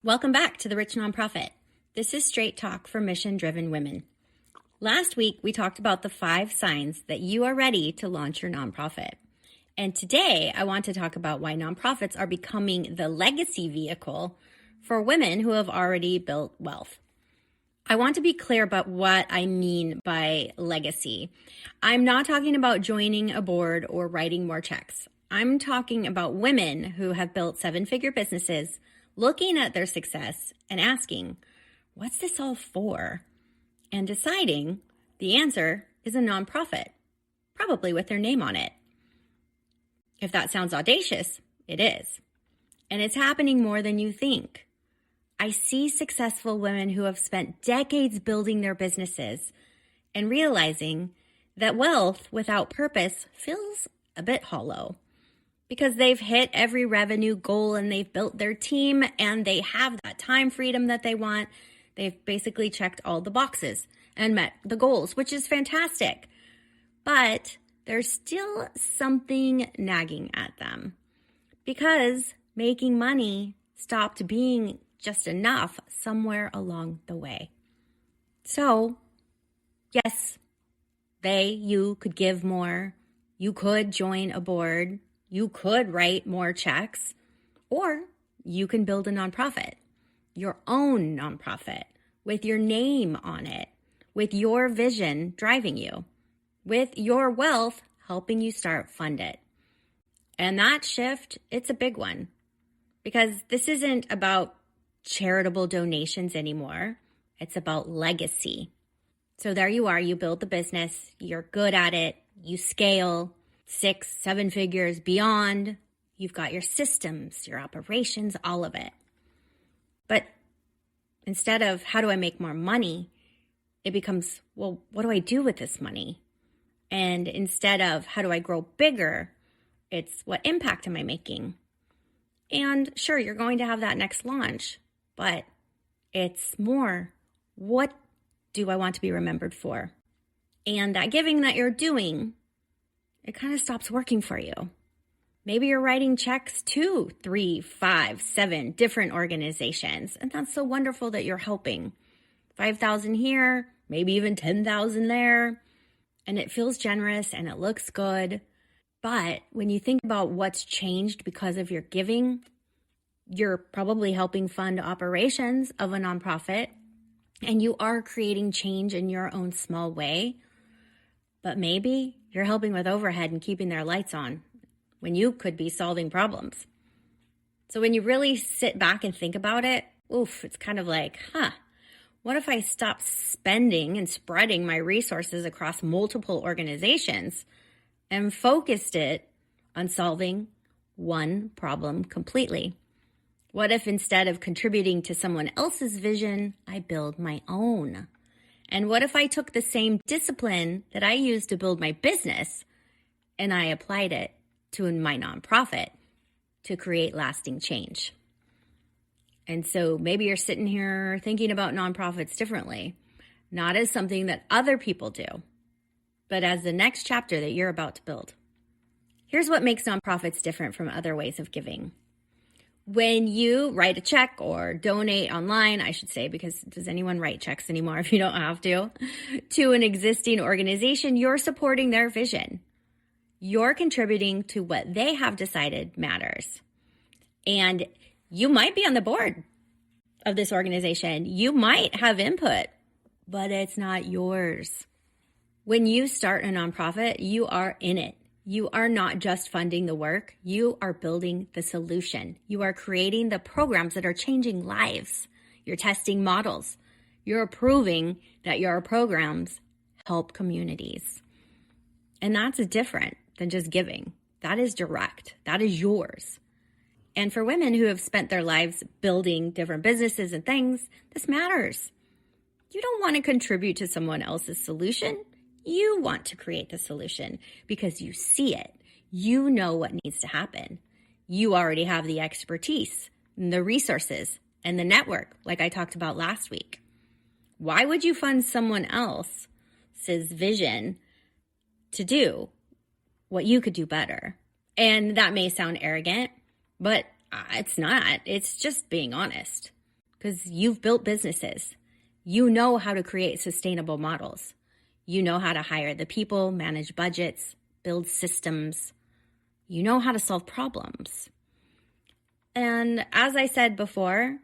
Welcome back to The Rich Nonprofit. This is Straight Talk for mission-driven women. Last week, we talked about the 5 signs that you are ready to launch your nonprofit. And today, I want to talk about why nonprofits are becoming the legacy vehicle for women who have already built wealth. I want to be clear about what I mean by legacy. I'm not talking about joining a board or writing more checks. I'm talking about women who have built 7-figure businesses, looking at their success and asking, what's this all for? And deciding the answer is a nonprofit, probably with their name on it. If that sounds audacious, it is. And it's happening more than you think. I see successful women who have spent decades building their businesses and realizing that wealth without purpose feels a bit hollow because they've hit every revenue goal and they've built their team and they have that time freedom that they want. They've basically checked all the boxes and met the goals, which is fantastic. But there's still something nagging at them because making money stopped being just enough somewhere along the way. So, yes, you could give more. You could join a board. You could write more checks, or you can build a nonprofit, your own nonprofit with your name on it, with your vision driving you, with your wealth helping you fund it. And that shift, it's a big one because this isn't about charitable donations anymore. It's about legacy. So there you are, you build the business, you're good at it, you scale 6-7 figures beyond. You've got your systems, your operations, all of it. But instead of how do I make more money, it becomes, well, what do I do with this money? And instead of how do I grow bigger, it's what impact am I making? And sure, you're going to have that next launch, but it's more, what do I want to be remembered for? And that giving that you're doing, it kind of stops working for you. Maybe you're writing checks to 3, 5, 7 different organizations. And that's so wonderful that you're helping. 5,000 here, maybe even 10,000 there. And it feels generous and it looks good. But when you think about what's changed because of your giving, you're probably helping fund operations of a nonprofit. And you are creating change in your own small way. But maybe you're helping with overhead and keeping their lights on when you could be solving problems. So when you really sit back and think about it, it's kind of like, what if I stopped spending and spreading my resources across multiple organizations and focused it on solving one problem completely? What if instead of contributing to someone else's vision, I build my own? And what if I took the same discipline that I used to build my business and I applied it to my nonprofit to create lasting change? And so maybe you're sitting here thinking about nonprofits differently, not as something that other people do, but as the next chapter that you're about to build. Here's what makes nonprofits different from other ways of giving. When you write a check or donate online, I should say, because does anyone write checks anymore if you don't have to an existing organization, you're supporting their vision. You're contributing to what they have decided matters. And you might be on the board of this organization. You might have input, but it's not yours. When you start a nonprofit, you are in it. You are not just funding the work. You are building the solution. You are creating the programs that are changing lives. You're testing models. You're proving that your programs help communities. And that's different than just giving. That is direct. That is yours. And for women who have spent their lives building different businesses and things, this matters. You don't want to contribute to someone else's solution. You want to create the solution because you see it. You know what needs to happen. You already have the expertise, and the resources, and the network, like I talked about last week. Why would you fund someone else's vision to do what you could do better? And that may sound arrogant, but it's not. It's just being honest. because you've built businesses. You know how to create sustainable models. You know how to hire the people, manage budgets, build systems. You know how to solve problems. And as I said before,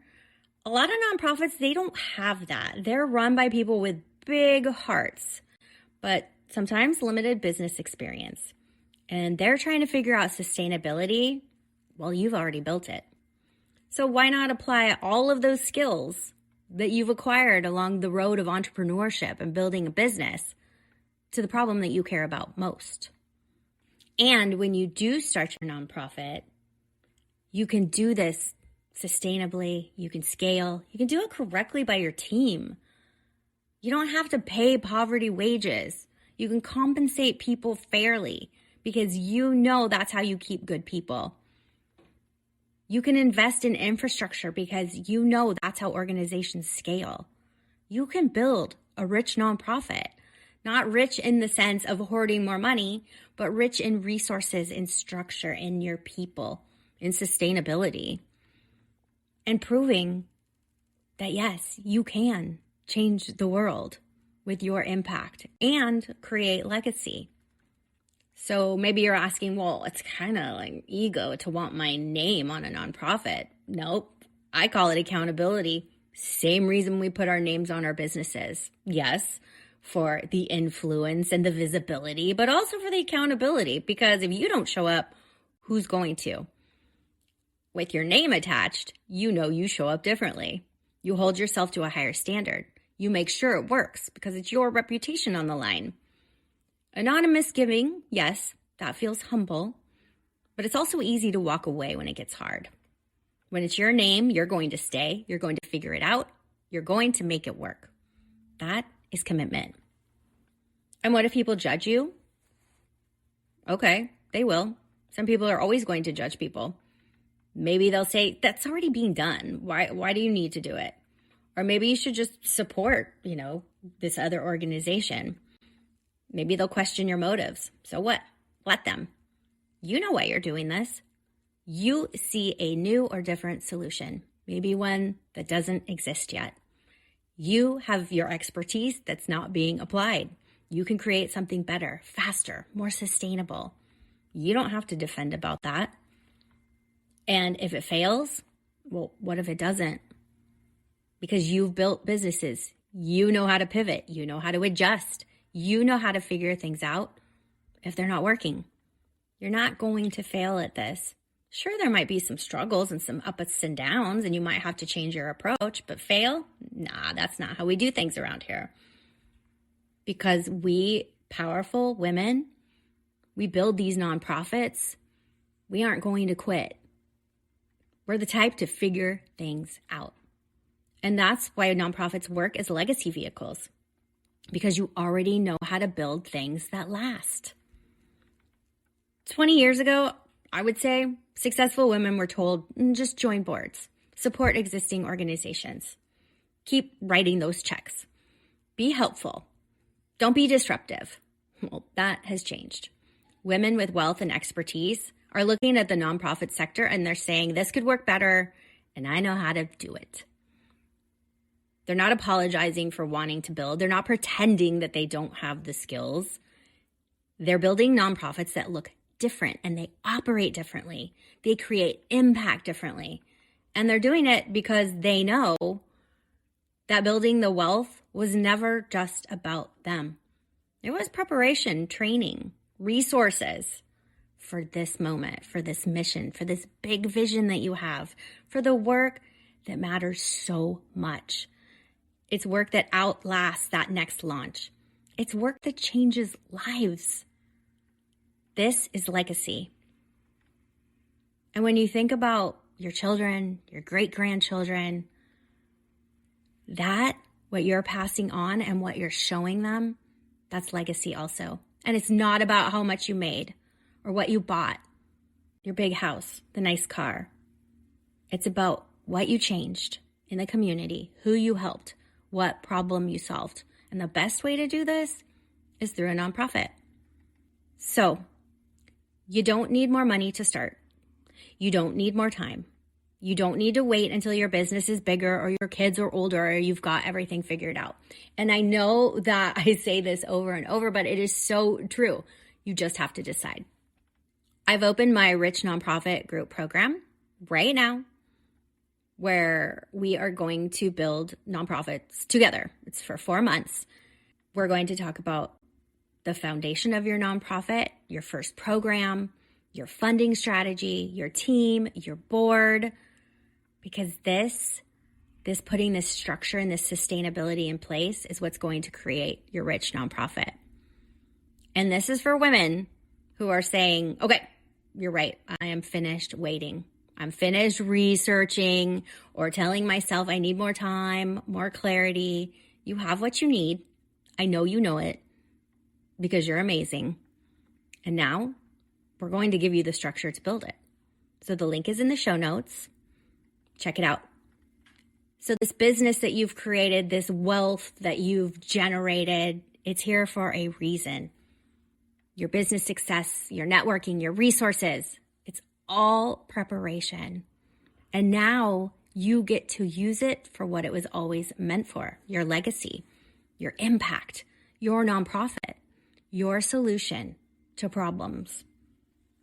a lot of nonprofits, they don't have that. They're run by people with big hearts, but sometimes limited business experience. And they're trying to figure out sustainability. Well, you've already built it. So why not apply all of those skills that you've acquired along the road of entrepreneurship and building a business to the problem that you care about most? And when you do start your nonprofit, you can do this sustainably, you can scale, you can do it correctly by your team. You don't have to pay poverty wages. You can compensate people fairly because you know that's how you keep good people. You can invest in infrastructure because you know that's how organizations scale. You can build a rich nonprofit, not rich in the sense of hoarding more money, but rich in resources, in structure, in your people, in sustainability, and proving that yes, you can change the world with your impact and create legacy. So maybe you're asking, well, it's kind of like ego to want my name on a nonprofit. Nope. I call it accountability. Same reason we put our names on our businesses. Yes, for the influence and the visibility, but also for the accountability, because if you don't show up, who's going to? With your name attached, you know you show up differently. You hold yourself to a higher standard. You make sure it works because it's your reputation on the line. Anonymous giving, yes, that feels humble, but it's also easy to walk away when it gets hard. When it's your name, you're going to stay, you're going to figure it out, you're going to make it work. That is commitment. And what if people judge you? Okay, they will. Some people are always going to judge people. Maybe they'll say, that's already being done. Why do you need to do it? Or maybe you should just support, this other organization. Maybe they'll question your motives. So what? Let them. You know why you're doing this. You see a new or different solution, maybe one that doesn't exist yet. You have your expertise that's not being applied. You can create something better, faster, more sustainable. You don't have to defend about that. And if it fails, well, what if it doesn't? Because you've built businesses. You know how to pivot. You know how to adjust. You know how to figure things out if they're not working. You're not going to fail at this. Sure, there might be some struggles and some ups and downs, and you might have to change your approach, but fail? Nah, that's not how we do things around here. Because we, powerful women, we build these nonprofits, we aren't going to quit. We're the type to figure things out. And that's why nonprofits work as legacy vehicles, because you already know how to build things that last. 20 years ago, I would say successful women were told, just join boards, support existing organizations, keep writing those checks, be helpful, don't be disruptive. Well, that has changed. Women with wealth and expertise are looking at the nonprofit sector and they're saying, this could work better, and I know how to do it. They're not apologizing for wanting to build. They're not pretending that they don't have the skills. They're building nonprofits that look different and they operate differently. They create impact differently. And they're doing it because they know that building the wealth was never just about them. It was preparation, training, resources for this moment, for this mission, for this big vision that you have, for the work that matters so much. It's work that outlasts that next launch. It's work that changes lives. This is legacy. And when you think about your children, your great-grandchildren, that, what you're passing on and what you're showing them, that's legacy also. And it's not about how much you made or what you bought, your big house, the nice car. It's about what you changed in the community, who you helped, what problem you solved. And the best way to do this is through a nonprofit. So, you don't need more money to start. You don't need more time. You don't need to wait until your business is bigger or your kids are older or you've got everything figured out. And I know that I say this over and over, but it is so true. You just have to decide. I've opened my Rich Nonprofit Group program right now where we are going to build nonprofits together. It's for 4 months. We're going to talk about the foundation of your nonprofit, your first program, your funding strategy, your team, your board, because this putting this structure and this sustainability in place is what's going to create your rich nonprofit. And this is for women who are saying, okay, you're right. I am finished waiting. I'm finished researching or telling myself I need more time, more clarity. You have what you need. I know you know it because you're amazing. And now we're going to give you the structure to build it. So the link is in the show notes. Check it out. So this business that you've created, this wealth that you've generated, it's here for a reason. Your business success, your networking, your resources, it's all preparation. And now you get to use it for what it was always meant for, your legacy, your impact, your nonprofit, your solution to problems.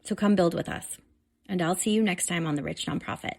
So come build with us. And I'll see you next time on The Rich Nonprofit.